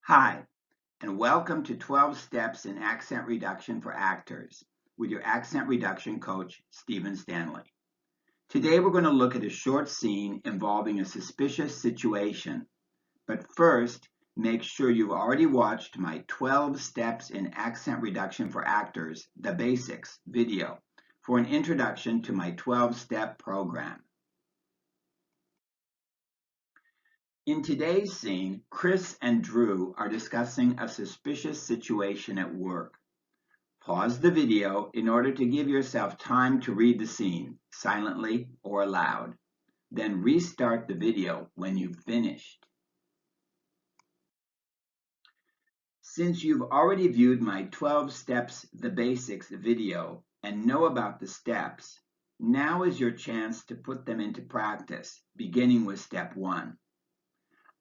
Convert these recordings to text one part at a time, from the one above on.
Hi, and welcome to 12 Steps in Accent Reduction for Actors with your accent reduction coach, Stephen Stanley. Today we're going to look at a short scene involving a suspicious situation. But first, make sure you've already watched my 12 Steps in Accent Reduction for Actors, the Basics video for an introduction to my 12-step program. In today's scene, Chris and Drew are discussing a suspicious situation at work. Pause the video in order to give yourself time to read the scene, silently or aloud. Then restart the video when you've finished. Since you've already viewed my 12 Steps the Basics video and know about the steps, now is your chance to put them into practice, beginning with step 1.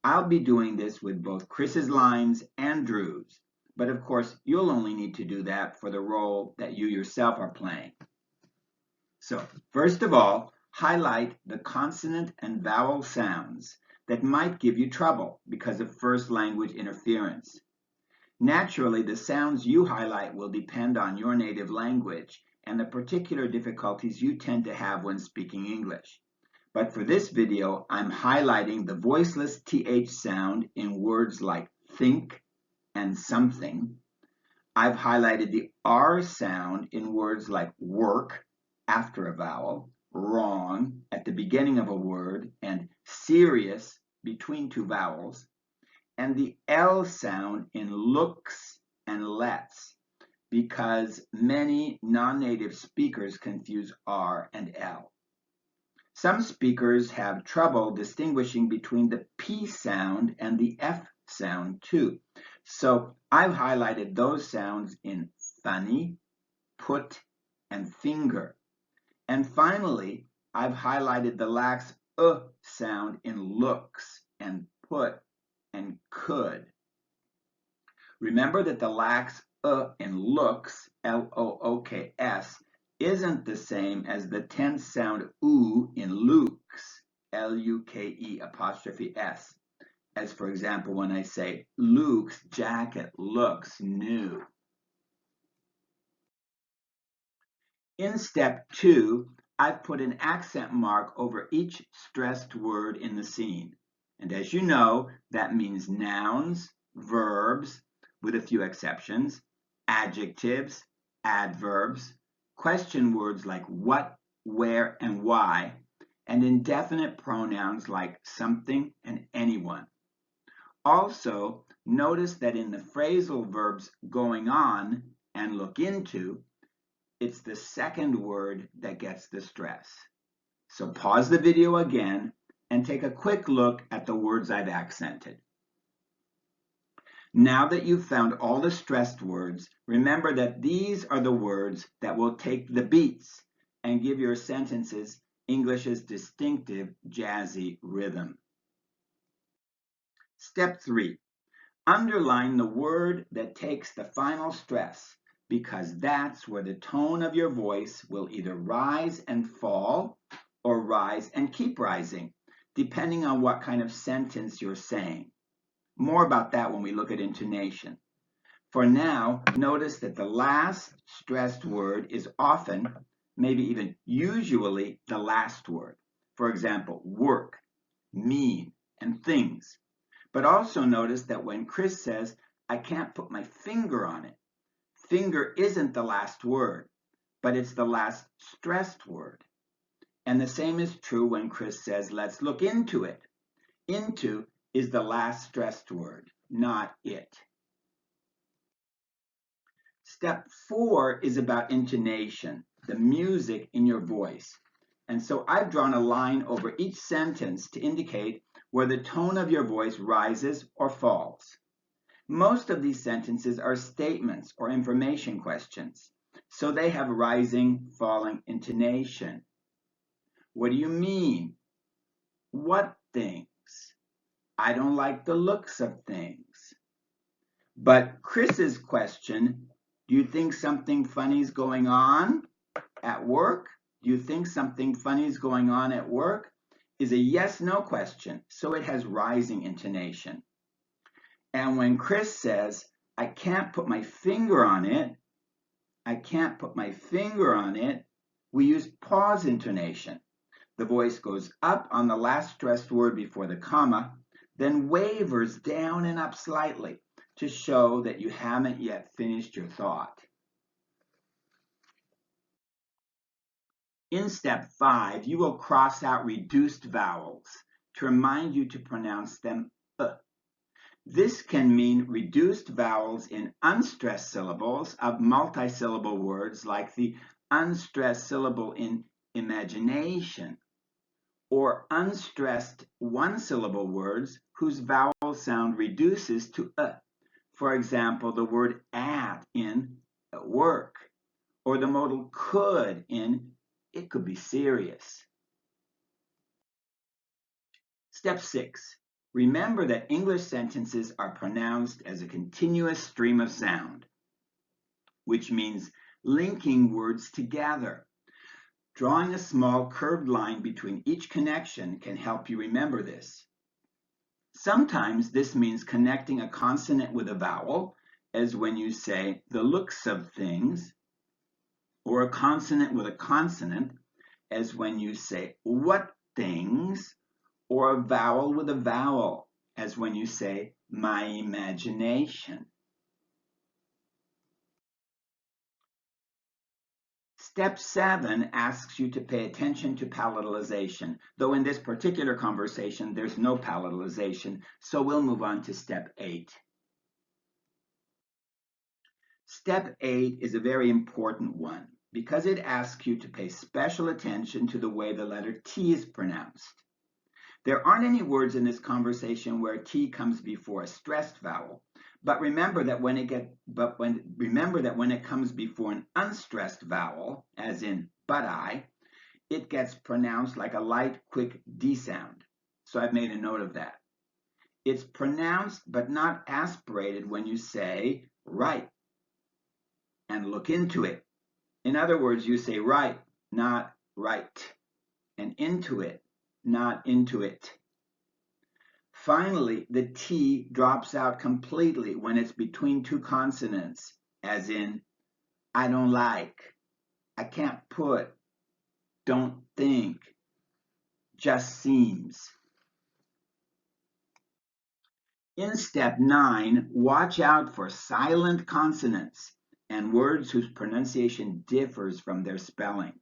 I'll be doing this with both Chris's lines and Drew's, but of course you'll only need to do that for the role that you yourself are playing. So first of all, highlight the consonant and vowel sounds that might give you trouble because of first language interference. Naturally, the sounds you highlight will depend on your native language and the particular difficulties you tend to have when speaking English. But for this video, I'm highlighting the voiceless TH sound in words like think and something. I've highlighted the R sound in words like work after a vowel, wrong at the beginning of a word, and serious between two vowels, and the L sound in looks and lets, because many non-native speakers confuse R and L. Some speakers have trouble distinguishing between the P sound and the F sound too. So I've highlighted those sounds in funny, put, and finger. And finally, I've highlighted the lax sound in looks and put and could. Remember that the lax in looks, L-O-O-K-S, isn't the same as the tense sound oo in Luke's, L-U-K-E'-S, as for example when I say Luke's jacket looks new. In step 2, I've put an accent mark over each stressed word in the scene. And as you know, that means nouns, verbs, with a few exceptions, adjectives, adverbs, question words like what, where, and why, and indefinite pronouns like something and anyone. Also, notice that in the phrasal verbs going on and look into, it's the second word that gets the stress. So pause the video again and take a quick look at the words I've accented. Now that you've found all the stressed words, remember that these are the words that will take the beats and give your sentences English's distinctive jazzy rhythm. Step 3. Underline the word that takes the final stress, because that's where the tone of your voice will either rise and fall or rise and keep rising, depending on what kind of sentence you're saying. More about that when we look at intonation. For now, notice that the last stressed word is often, maybe even usually, the last word. For example, work, mean, and things. But also notice that when Chris says, I can't put my finger on it, finger isn't the last word, but it's the last stressed word. And the same is true when Chris says, let's look into it. Into is the last stressed word, not it. Step 4 is about intonation, the music in your voice. And so I've drawn a line over each sentence to indicate where the tone of your voice rises or falls. Most of these sentences are statements or information questions, so they have rising, falling intonation. What do you mean? What things? I don't like the looks of things. But Chris's question, do you think something funny's going on at work? Do you think something funny's going on at work? Is a yes-no question, so it has rising intonation. And when Chris says, I can't put my finger on it, I can't put my finger on it, we use pause intonation. The voice goes up on the last stressed word before the comma, then wavers down and up slightly to show that you haven't yet finished your thought. In step 5, you will cross out reduced vowels to remind you to pronounce them This can mean reduced vowels in unstressed syllables of multisyllable words like the unstressed syllable in imagination, or unstressed one-syllable words whose vowel sound reduces to For example, the word at in work, or the modal could in it could be serious. Step 6. Remember that English sentences are pronounced as a continuous stream of sound, which means linking words together. Drawing a small curved line between each connection can help you remember this. Sometimes this means connecting a consonant with a vowel, as when you say the looks of things, or a consonant with a consonant, as when you say what things, or a vowel with a vowel, as when you say my imagination. Step 7 asks you to pay attention to palatalization, though in this particular conversation there's no palatalization, so we'll move on to step 8. Step 8 is a very important one because it asks you to pay special attention to the way the letter T is pronounced. There aren't any words in this conversation where T comes before a stressed vowel, but remember that when it comes before an unstressed vowel, as in but it gets pronounced like a light, quick D sound. So I've made a note of that. It's pronounced but not aspirated when you say right and look into it. In other words, you say right, not right, and into it, not into it. Finally, the T drops out completely when it's between two consonants, as in, I don't like, I can't put, don't think, just seems. In step 9, watch out for silent consonants and words whose pronunciation differs from their spelling.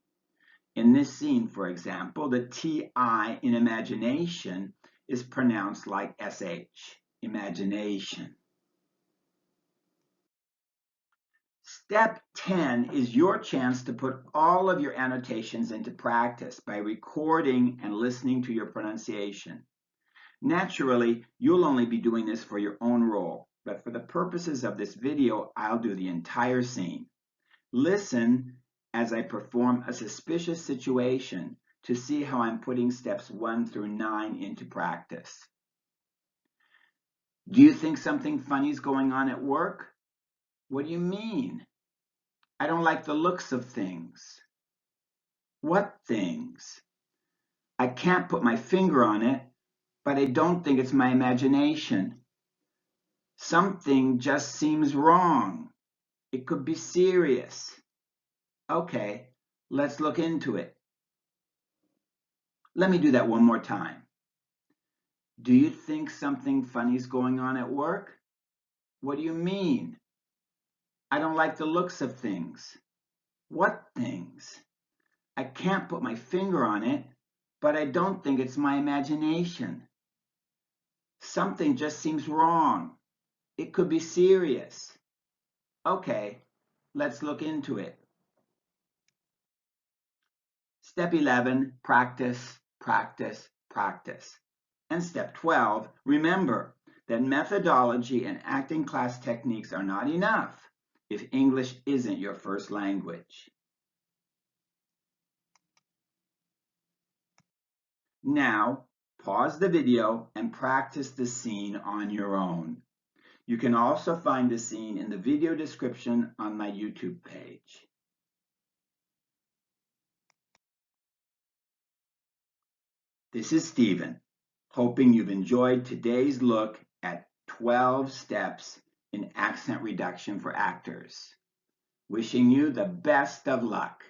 In this scene, for example, the TI in imagination is pronounced like SH, imagination. Step 10 is your chance to put all of your annotations into practice by recording and listening to your pronunciation. Naturally, you'll only be doing this for your own role, but for the purposes of this video, I'll do the entire scene. Listen as I perform a suspicious situation to see how I'm putting steps 1 through 9 into practice. Do you think something funny is going on at work? What do you mean? I don't like the looks of things. What things? I can't put my finger on it, but I don't think it's my imagination. Something just seems wrong. It could be serious. Okay, let's look into it. Let me do that one more time. Do you think something funny is going on at work? What do you mean? I don't like the looks of things. What things? I can't put my finger on it, but I don't think it's my imagination. Something just seems wrong. It could be serious. Okay, let's look into it. Step 11, practice, practice, practice. And step 12, remember that methodology and acting class techniques are not enough if English isn't your first language. Now, pause the video and practice the scene on your own. You can also find the scene in the video description on my YouTube page. This is Stephen, hoping you've enjoyed today's look at 12 steps in accent reduction for actors. Wishing you the best of luck.